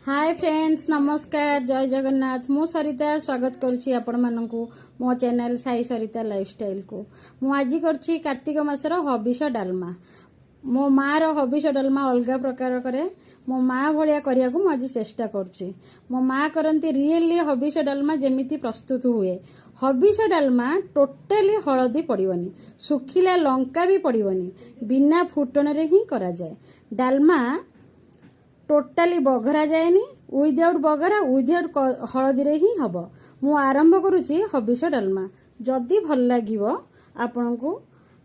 Hi friends, नमस्कार, जय जगन्नाथ। मु सरिता स्वागत करुच्ची आपण मानकु मो चैनल साई सरिता लाइफस्टाइल को। मु आज करछि कार्तिक मासर हबिष डालमा। मो माँ रो हबिष डालमा अलग प्रकार करे। मो माँ भलिया करिया को मु आज चेष्टा करछि। मो माँ करंती रियली हबिष डालमा जेमिति प्रस्तुत हुए। हबिष डालमा टोटाली हळदी पड़िबनी, सुखिला लंका भी पड़िबनी, बिना फुटण रे ही करा जाए। डालमा टोटाली बघरा जाएनी, विदाउट बघरा विदाउट हलदी रे ही हब। मु आरंभ करुची हबिष डालमा। जदि भल लागिवो आपनकु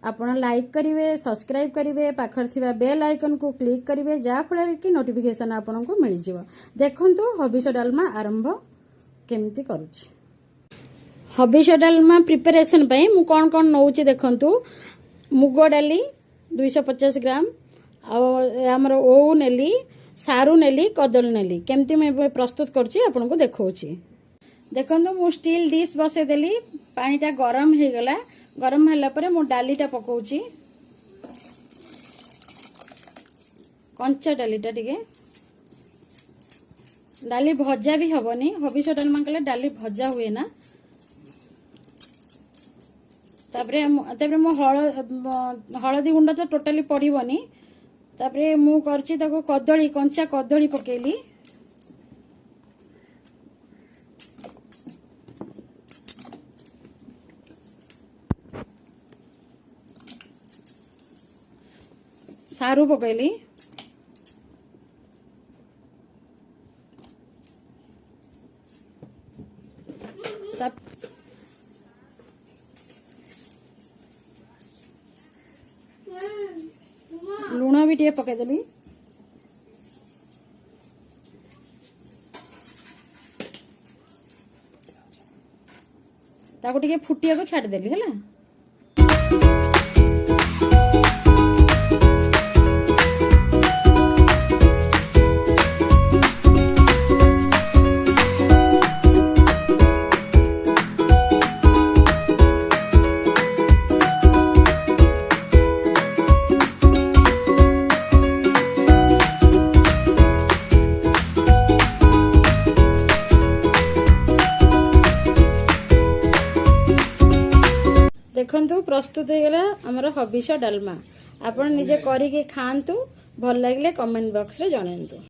आपण लाइक करिवे, सब्सक्राइब करिवे, पाखर थिबा बेल आइकन को क्लिक करिवे, जा फଳରେ कि नोटिफिकेशन आपनकु मिल जिवो। देखंतु हबिष डालमा आरंभ केमिति करूची। हबिष डालमा प्रिपरेशन पई मु कोन कोन नउची देखंतु। मुग डाली 250 ग्राम, आमर ओउ नेली, सारू नेली, कदली नेली। केमती मैं प्रस्तुत करछि आपनको देखौछि। देखंतु मु स्टील डिश बसे देली, पानीटा गरम हे गला। गरम होला परे मु डालीटा पकोछि, कंचा डालीटा टिके। डाली भजा भी हबनी, हबिष डालमा कले डाली भजा हुए ना। तापरे मु हळदी गुंड तो टोटाली पड़िबनी। तापरे मु करछि ताको कदली, कंचा कदली पकेली। सारू पकेली। लुण भी टे पकईदेली। ताको टिके फुटिया को छाड़ देली हैला। देखंतु प्रस्तुत हो गला हमर हबिष डालमा। आपण निजे करिके खांतु, भल लागिले कमेंट बॉक्स रे जणांतु।